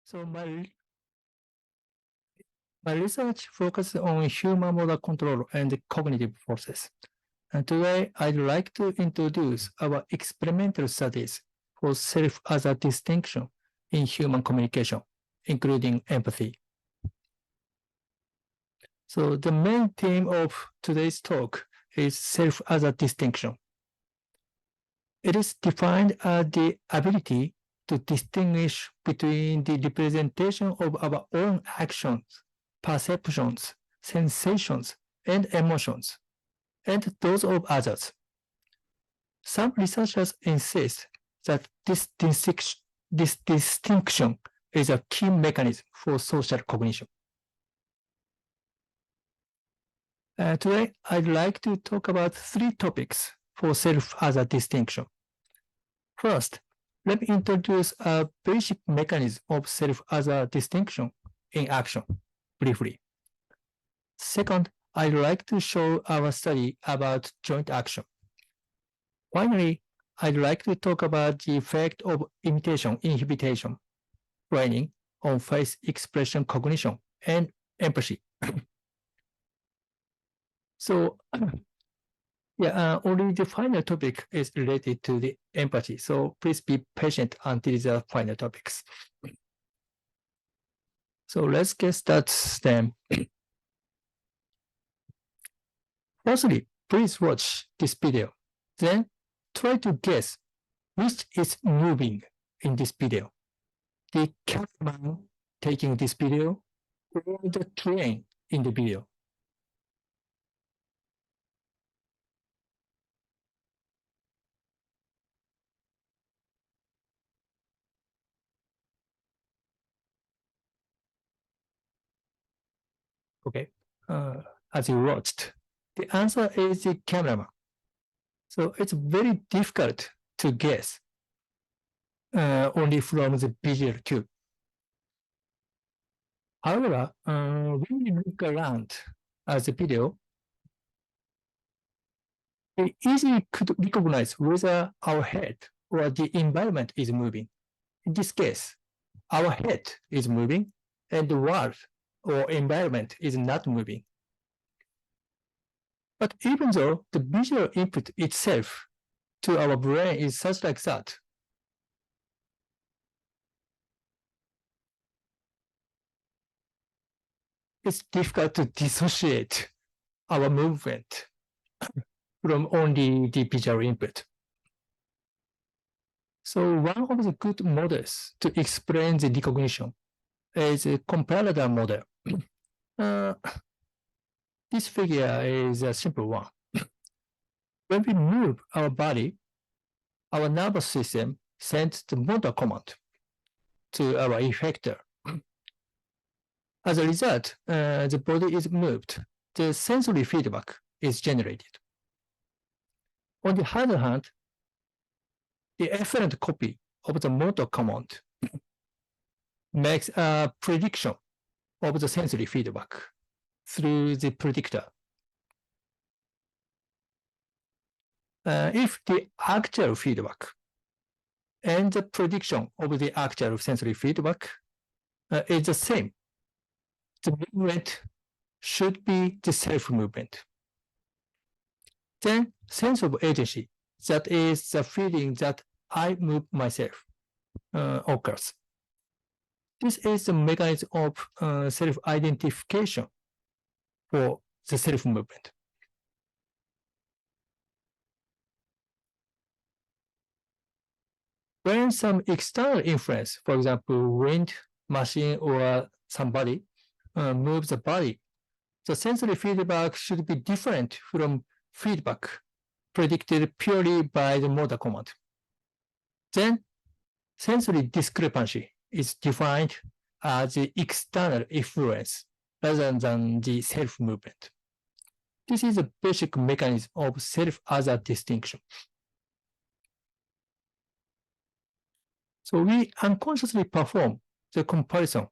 So my research focuses on human motor control and cognitive forces. And today, I'd like to introduce our experimental studies for self as a distinction in human communication, including empathy. So the main theme of today's talk is self as a distinction. It is defined as the ability to distinguish between the representation of our own actions, perceptions, sensations, and emotions, and those of others. Some researchers insist that this distinction is a key mechanism for social cognition. Today, I'd like to talk about 3 topics for self as a distinction. First, let me introduce a basic mechanism of self as a distinction in action, briefly. Second, I'd like to show our study about joint action. Finally, I'd like to talk about the effect of imitation inhibition training on face expression cognition and empathy. So, only the final topic is related to the empathy. So please be patient until the final topics. So let's get started then. Firstly, please watch this video. Then try to guess which is moving in this video. The cameraman taking this video or the train in the video. Okay, as you watched, the answer is the cameraman. So it's very difficult to guess only from the visual cue. However, when you look around at the video, we easily could recognize whether our head or the environment is moving. In this case, our head is moving and the world or environment is not moving. But even though the visual input itself to our brain is such like that, it's difficult to dissociate our movement from only the visual input. So one of the good models to explain the recognition is a comparator model. This figure is a simple one. When we move our body, our nervous system sends the motor command to our effector. As a result, the body is moved. The sensory feedback is generated. On the other hand, the efferent copy of the motor command makes a prediction of the sensory feedback through the predictor. If the actual feedback and the prediction of the actual sensory feedback is the same, the movement should be the self-movement. Then sense of agency, that is the feeling that I move myself, occurs. This is the mechanism of self-identification for the self-movement. When some external influence, for example, wind, machine, or somebody moves the body, the sensory feedback should be different from feedback predicted purely by the motor command. Then sensory discrepancy is defined as the external influence rather than the self-movement. This is a basic mechanism of self as a distinction. So we unconsciously perform the comparison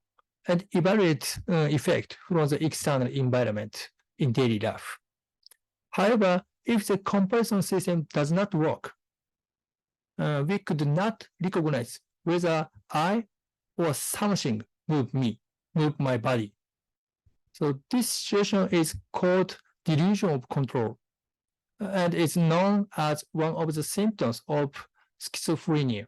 and evaluate effect from the external environment in daily life. However, if the comparison system does not work, we could not recognize whether I or something move my body. So this situation is called delusion of control and is known as one of the symptoms of schizophrenia.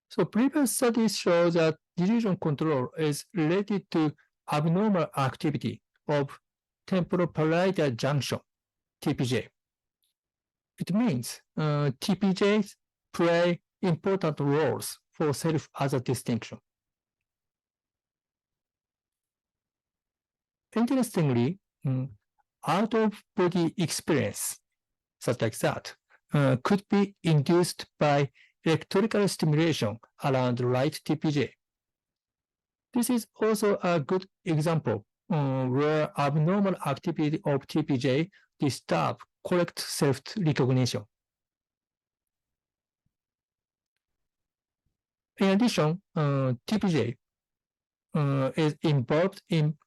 So previous studies show that delusion control is related to abnormal activity of temporoparietal junction, TPJ. It means TPJs play important roles for self-other distinction. Interestingly, out-of-body experience, such like that, could be induced by electrical stimulation around right TPJ. This is also a good example where abnormal activity of TPJ disturb correct self-recognition. In addition, TPJ is involved in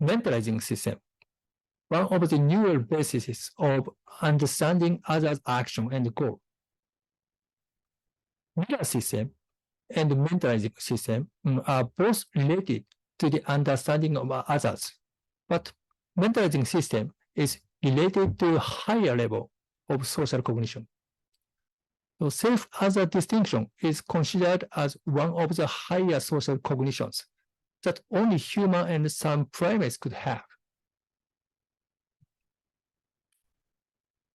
mentalizing system, one of the neural bases of understanding others' action and goal. Mirror system and mentalizing system are both related to the understanding of others, but mentalizing system is related to a higher level of social cognition. So self-other distinction is considered as one of the higher social cognitions that only human and some primates could have.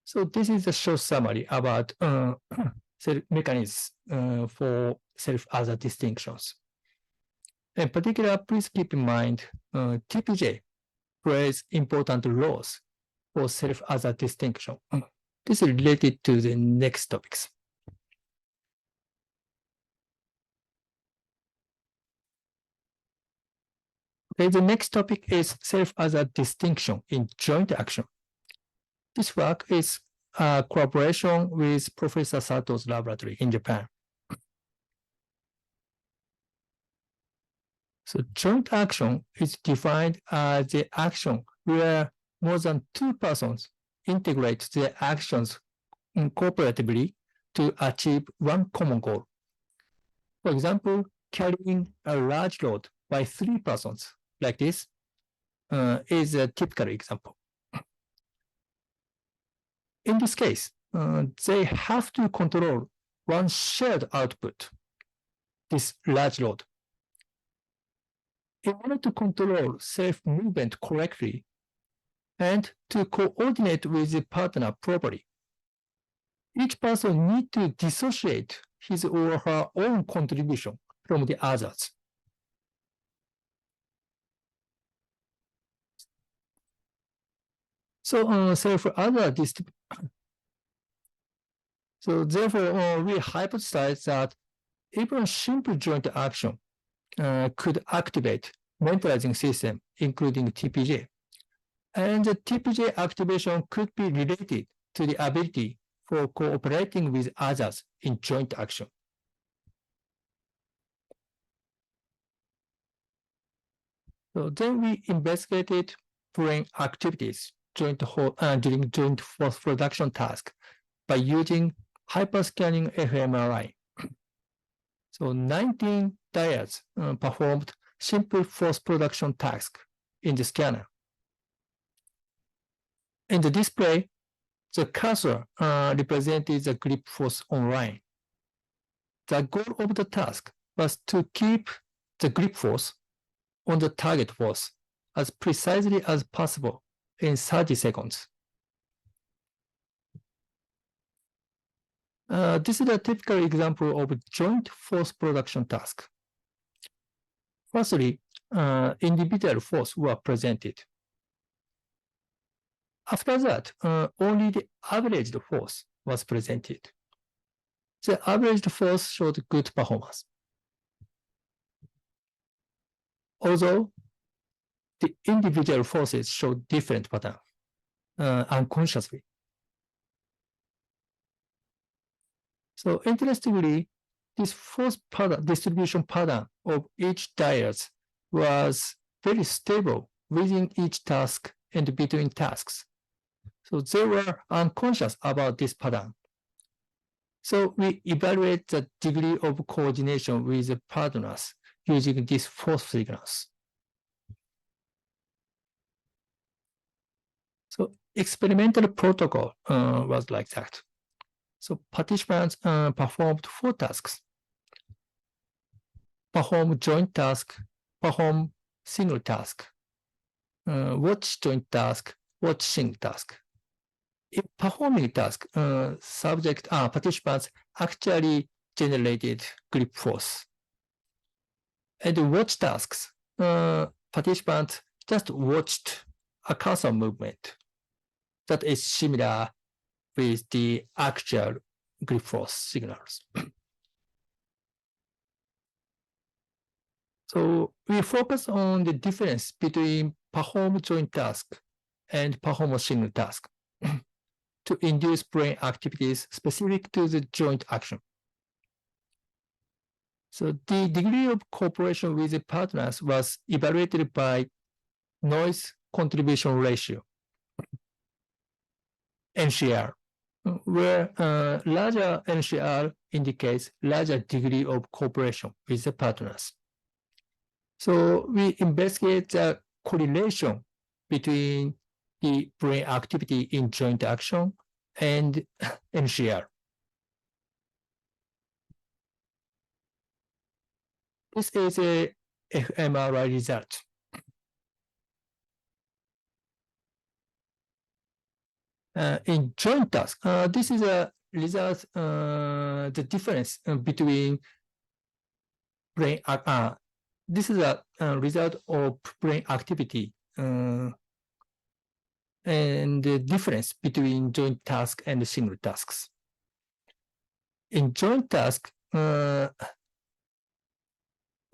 So this is a short summary about mechanisms for self-other distinctions. In particular, please keep in mind TPJ plays important roles for self-other distinction. This is related to the next topics. Okay, the next topic is self-other distinction in joint action. This work is a collaboration with Professor Sato's laboratory in Japan. So joint action is defined as the action where more than two persons integrate their actions cooperatively to achieve one common goal. For example, carrying a large load by three persons like this is a typical example. In this case, they have to control one shared output, this large load. In order to control self-movement correctly and to coordinate with the partner properly, each person needs to dissociate his or her own contribution from the others. So, so therefore, we hypothesize that even simple joint action could activate mentalizing system, including TPJ. And the TPJ activation could be related to the ability for cooperating with others in joint action. So then we investigated brain activities during joint force production task by using hyperscanning fMRI. So 19 dyads performed simple force production task in the scanner. In the display, the cursor represented the grip force online. The goal of the task was to keep the grip force on the target force as precisely as possible in 30 seconds. This is a typical example of joint force production task. Firstly, individual force were presented. After that, only the averaged force was presented. The averaged force showed good performance. Although the individual forces showed different pattern unconsciously. So interestingly, this force distribution pattern of each dyad was very stable within each task and between tasks. So they were unconscious about this pattern. So we evaluate the degree of coordination with the partners using these four signals. So experimental protocol was like that. So participants performed 4 tasks. Perform joint task, perform single task, watch joint task, watch single task. In performing task, participants actually generated grip force. And watch tasks, participants just watched a cursor movement that is similar with the actual grip force signals. So we focus on the difference between perform joint task and perform a single task to induce brain activities specific to the joint action. So the degree of cooperation with the partners was evaluated by noise contribution ratio, NCR, where larger NCR indicates larger degree of cooperation with the partners. So we investigate the correlation between the brain activity in joint action and NCR. This is a fMRI result. In joint task, this is a result, the difference between brain, this is a result of brain activity and the difference between joint task and single tasks. In joint task,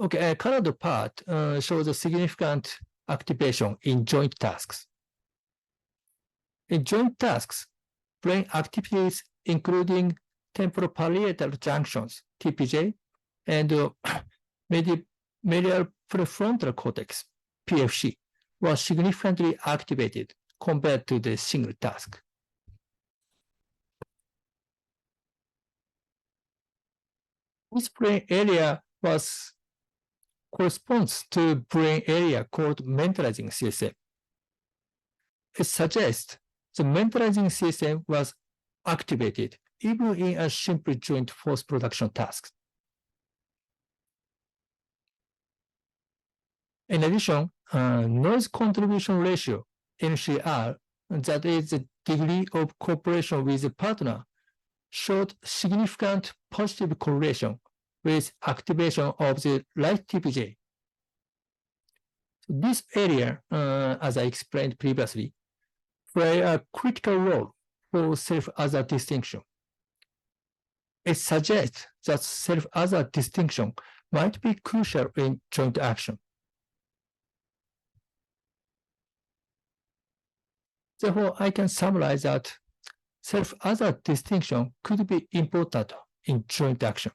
colored part shows a significant activation in joint tasks. In joint tasks, brain activities including temporoparietal junctions, TPJ, and medial prefrontal cortex, PFC, were significantly activated compared to the single task. This brain area corresponds to brain area called mentalizing system. It suggests the mentalizing system was activated even in a simple joint force production task. In addition, noise contribution ratio, NCR, that is the degree of cooperation with the partner, showed significant positive correlation with activation of the right TPJ. This area, as I explained previously, play a critical role for self-other distinction. It suggests that self-other distinction might be crucial in joint action. Therefore, I can summarize that self-other distinction could be important in joint action.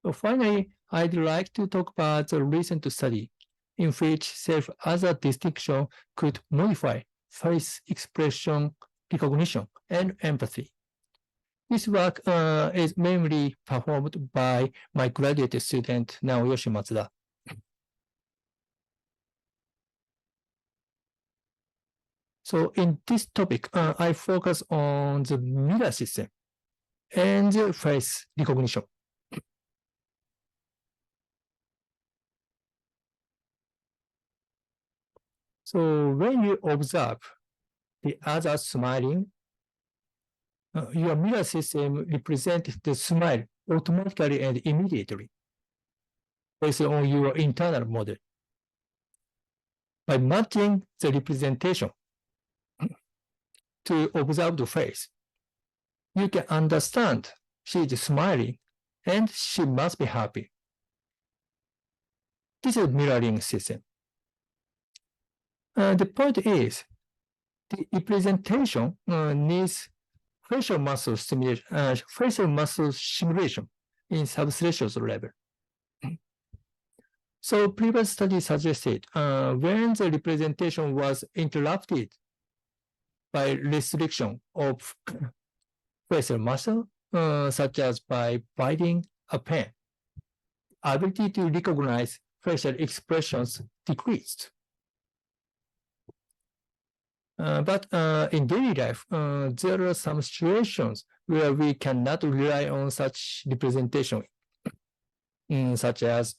So finally, I'd like to talk about the recent study in which self-other distinction could modify face expression recognition and empathy. This work is mainly performed by my graduate student, Naoyoshi Matsuda. So in this topic, I focus on the mirror system and the face recognition. So when you observe the other smiling, your mirror system represents the smile automatically and immediately based on your internal model. By matching the representation to observe the face, you can understand she is smiling and she must be happy. This is mirroring system. The point is, the representation needs facial muscle simulation in subthreshold level. So previous study suggested when the representation was interrupted by restriction of facial muscle, such as by biting a pen, ability to recognize facial expressions decreased. But in daily life, there are some situations where we cannot rely on such representation, such as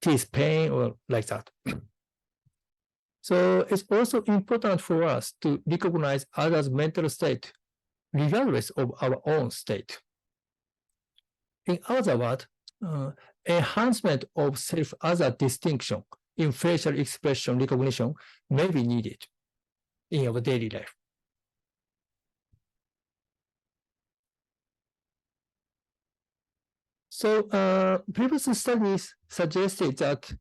teeth pain or like that. So it's also important for us to recognize others' mental state, regardless of our own state. In other words, enhancement of self-other distinction in facial expression recognition may be needed in our daily life. So previous studies suggested that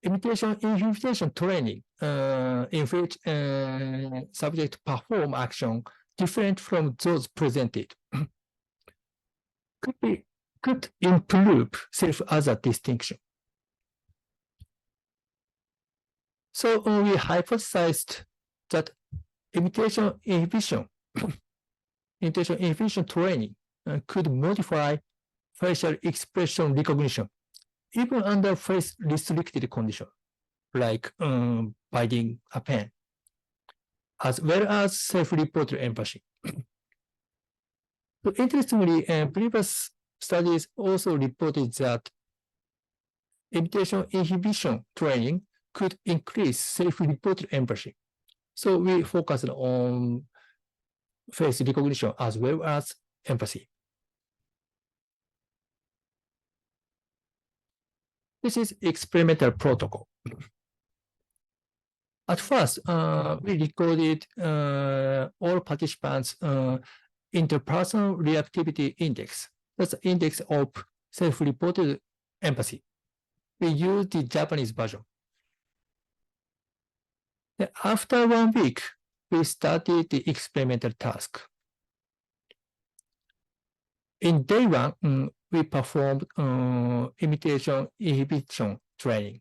imitation inhibition training in which subject perform action different from those presented could improve self-other distinction. So we hypothesized that imitation inhibition training could modify facial expression recognition, even under face-restricted conditions, like biting a pen, as well as self-reported empathy. So interestingly, previous studies also reported that imitation inhibition training could increase self-reported empathy. So we focused on face recognition as well as empathy. This is experimental protocol. At first, we recorded all participants' interpersonal reactivity index. That's the index of self-reported empathy. We used the Japanese version. Then after 1 week, we started the experimental task. In day 1, we performed imitation inhibition training.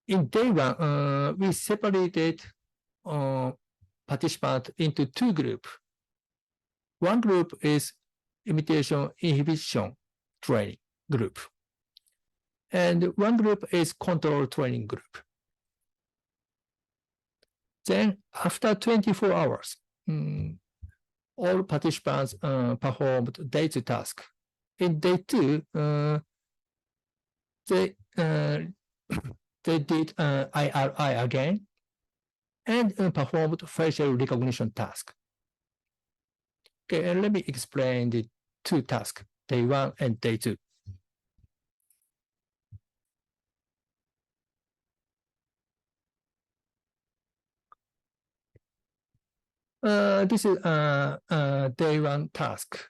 In day 1, we separated participants into 2 groups. One group is imitation inhibition training group, and one group is control training group. Then after 24 hours, all participants performed day 2 task. In day 2, they did IRI again and performed facial recognition task. Okay, and let me explain the 2 tasks, day 1 and day 2. This is day 1 task,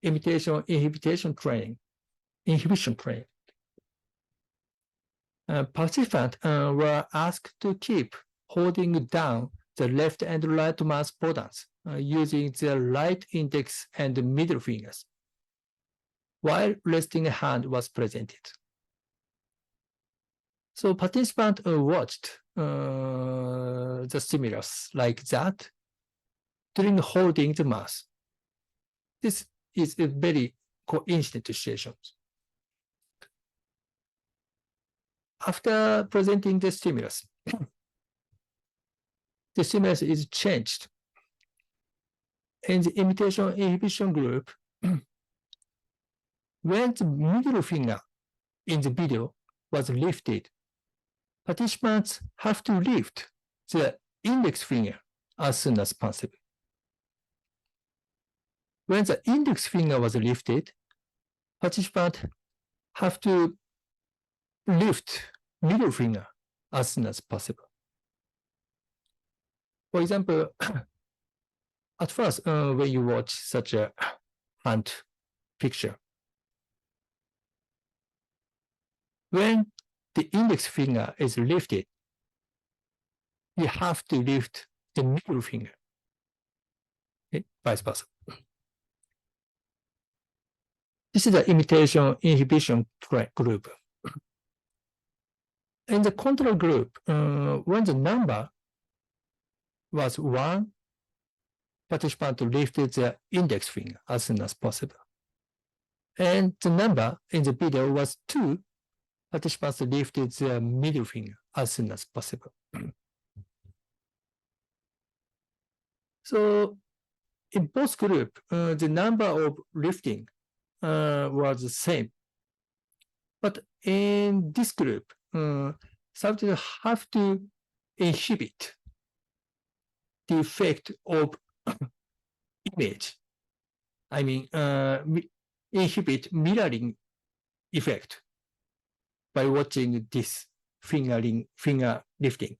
imitation inhibition training. Participants were asked to keep holding down the left and right mouse buttons using their right index and middle fingers, while resting hand was presented. So participants watched the stimulus like that during holding the mouse. This is a very coincident situation. After presenting the stimulus is changed. In the imitation inhibition group, when the middle finger in the video was lifted, participants have to lift the index finger as soon as possible. When the index finger was lifted, participants have to lift middle finger as soon as possible. For example, at first, when you watch such a hand picture, when the index finger is lifted, you have to lift the middle finger, okay? Vice versa. This is the imitation inhibition group. In the control group, when the number was 1, participant lifted their index finger as soon as possible. And the number in the video was 2, participants lifted their middle finger as soon as possible. So in both groups, the number of lifting was the same. But in this group, subjects have to inhibit the effect of image. I mean, inhibit mirroring effect by watching this finger lifting.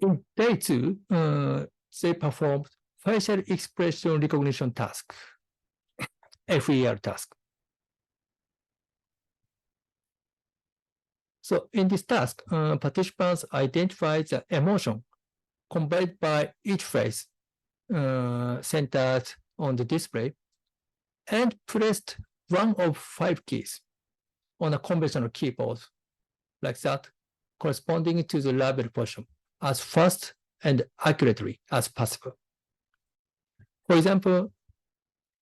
In day 2, they performed facial expression recognition task, FER task. So in this task, participants identified the emotion conveyed by each face centered on the display and pressed one of 5 keys on a conventional keyboard like that, corresponding to the label position as fast and accurately as possible. For example,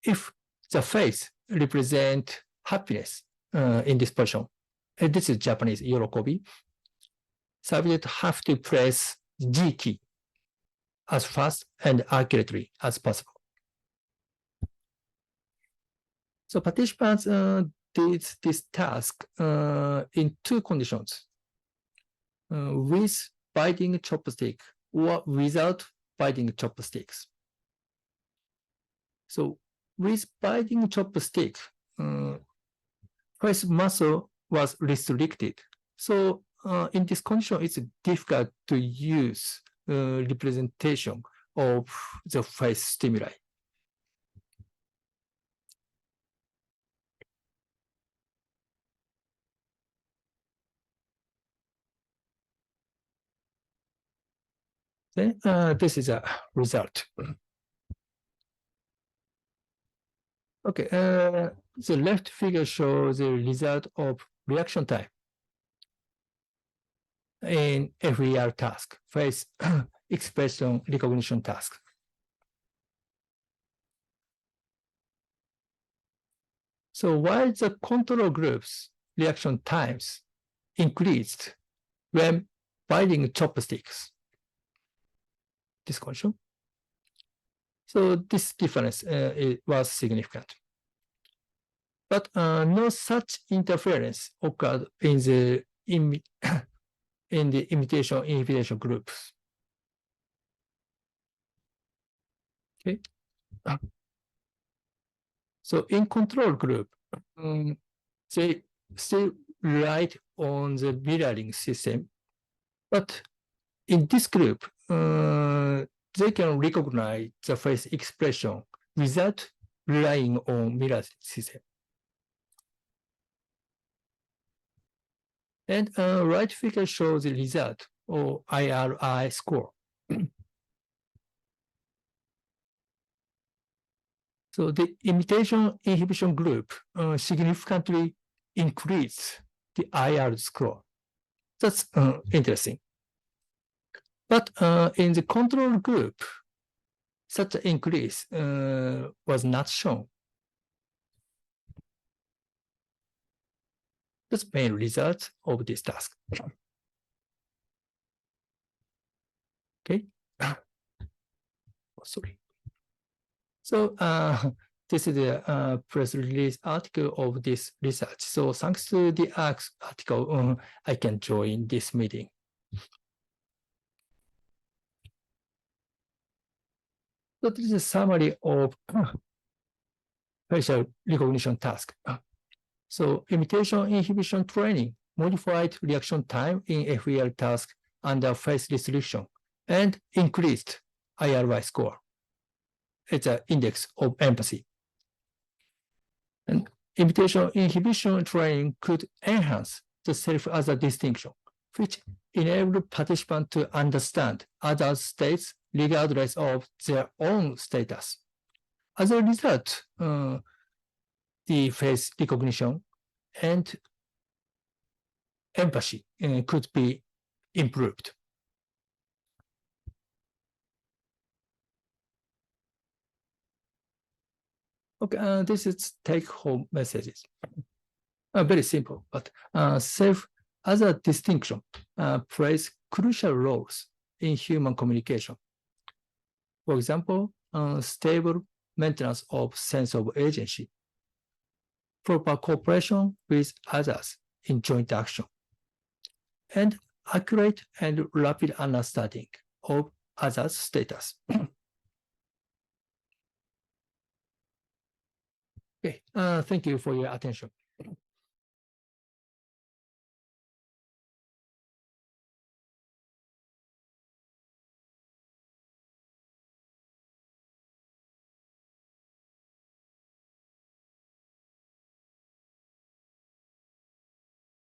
if the face represents happiness in this position, and this is Japanese yorokobi, subjects have to press G key as fast and accurately as possible. So participants did this task in 2 conditions, with biting chopstick or without biting chopsticks. So with biting chopstick, face muscle was restricted. So in this condition, it's difficult to use representation of the face stimuli. Then this is a result. Okay, the left figure shows the result of reaction time in FER task, face expression recognition task. So while the control group's reaction times increased when biting chopsticks, this condition, so this difference was significant. But no such interference occurred in the imitation inhibition groups. Okay. So in control group, they still rely on the mirroring system, but in this group, they can recognize the face expression without relying on mirror system. And right figure shows the result or IRI score. So the imitation inhibition group significantly increased the IR score. That's interesting. But in the control group, such an increase was not shown. That's the main result of this task. Okay. Oh, sorry. So this is the press release article of this research. So thanks to the article, I can join this meeting. So this is a summary of facial recognition task. So imitation inhibition training modified reaction time in FER task under face restriction and increased IRY score. It's an index of empathy. And imitation inhibition training could enhance the self-other distinction which enable participants to understand other states regardless of their own status. As a result, the face recognition and empathy could be improved. Okay, this is take-home messages. Very simple, but self as a distinction plays crucial roles in human communication. For example, stable maintenance of sense of agency, proper cooperation with others in joint action, and accurate and rapid understanding of others' status. Okay, thank you for your attention.